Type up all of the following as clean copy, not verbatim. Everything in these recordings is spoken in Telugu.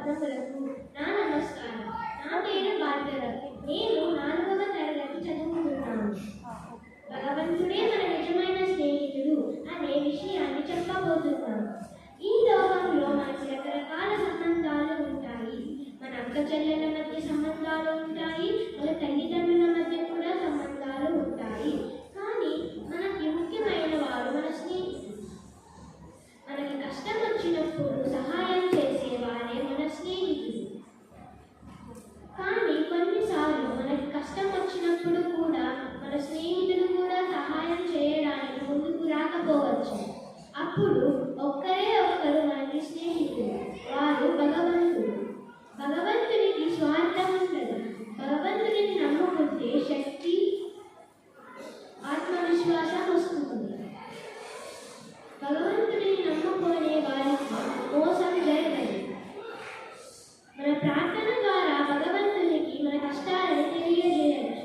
పద్మములకు నా నమస్కారం. నా పేరు భార్గవి. నేను 4వ తరగతి చదువుతున్నాను. భగవంతుడే మన నిజమైన స్నేహితుడు అనే విషయాన్ని చెప్పబోతున్నాను. ఈ లోకంలో మనకి రకరకాల సంబంధాలు ఉంటాయి. మన అక్క చెల్లెల మధ్య సంబంధాలు ఉంటాయి, మన తల్లిదండ్రుల మధ్య కూడా సంబంధాలు ఉంటాయి. కానీ మనకి ముఖ్యమైన వారు మన స్నేహితులు. మనకి కష్టం వచ్చినప్పుడు సహాయం చేసేవారే మన స్నేహితులు. కానీ కొన్నిసార్లు మనకి కష్టం వచ్చినప్పుడు కూడా మన స్నేహితులు కూడా సహాయం చేయడానికి ముందుకు రాకపోవచ్చు. అప్పుడు ఒక్కరే ఒక్కరు మనకి స్నేహితులు, వారు భగవంతుడు. భగవంతునికి స్వార్థం ఉండదు. భగవంతుడిని నమ్ముకుంటే శక్తి, ఆత్మవిశ్వాసం వస్తుంది. భగవంతుడిని నమ్ముకునే వారికి మోసం జరగదు. మన ప్రార్థన ద్వారా భగవంతునికి మన కష్టాలను తెలియజేయవచ్చు.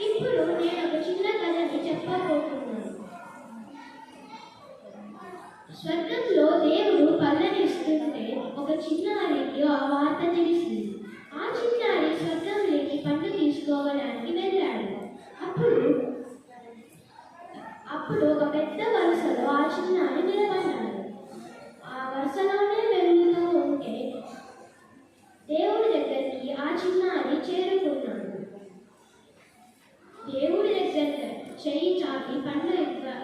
ఇప్పుడు నేను ఒక చిన్న కథని చెప్పబోతున్నాను. స్వర్గంలో దేవుడు పళ్ళనిస్తుంటే ఒక చిన్నారికి ఆ వార్త తెలిసింది. ఆ చిన్నారి స్వర్గంలోకి పండు తీసుకోవడానికి వెళ్ళాడు. అప్పుడు ఒక పెద్ద వరుసలో ఆ చిన్నారి నిలబడ్డాడు. ఆ వరుసలోనే వెళ్తూ ఉంటే దేవుడి దగ్గరికి ఆ చిన్నారి చేరుకున్నాడు. దేవుడి దగ్గర చెయ్యి చాపి పండు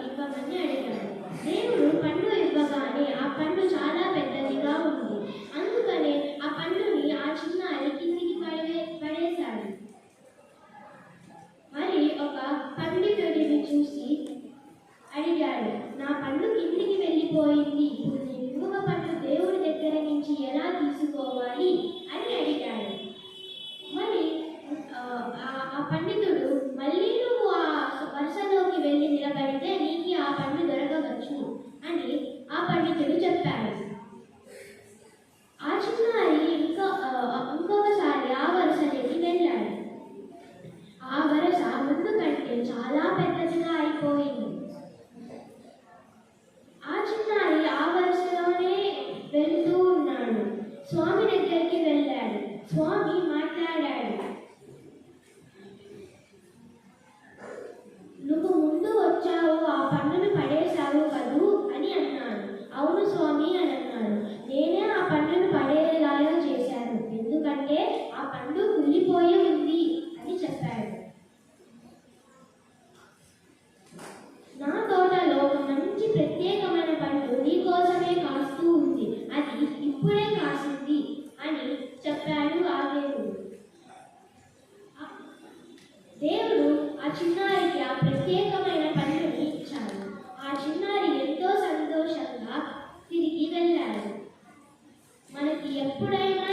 ఇవ్వమని అడిగాడు. దేవుడు పండు ఇవ్వగానే ఆ పండు చాలా పెద్దదిగా ఉంది. అందుకనే ఆ పండుని ఆ చిన్నారి కిందికి పడేశాడు. మరి ఒక పండితుడిని చూసి అడిగాడు, నా పండు కిందికి వెళ్ళిపోయింది, ఇప్పుడు నేను ఇంకొక పండు దేవుడి దగ్గర నుంచి ఎలా తీసుకోవాలి అని అడిగాడు. మరి ఆ పండితుడు, మళ్ళీ నువ్వు ఆ వరుసలోకి వెళ్ళి నిలబడితే నీకు ఆ పండు దొరకవచ్చు అని ఆ పండితుడు చెప్పాడు. ఆ చిన్నారి ఇంకొకసారి ఆ వరుసలోకి వెళ్ళాడు. ఆ వరుస ముందు కంటే చాలా పెద్దదిగా అయిపోయింది. ఆ చిన్నారి ఆ వరుసలోనే వెళ్తూ ఉన్నాడు. స్వామి దగ్గరికి వెళ్ళాడు. స్వామి మాట్లాడాడు. నువ్వు ముందు వచ్చావు, ఆ పండును పడేశావు కదూ అని అన్నాడు. అవును స్వామి అని అన్నాడు. నేనే ఆ పండును పడేలాగా చేశాను, ఎందుకంటే ఆ పండు కుళ్ళిపోయి ఉంది అని చెప్పాడు. నా తోటలో మంచి ప్రత్యేకమైన పండు నీకోసమే కాస్తూ ఉంది, అది ఇప్పుడే కాసింది అని చెప్పాడు ఆ దేవుడు. దేవుడు ఆ చిన్నారికి ఆ ప్రత్యేకమైన పండుని ఇచ్చాడు. ఆ చిన్నారి ఎంతో సంతోషంగా తిరిగి వెళ్ళాడు. మనకి ఎప్పుడైనా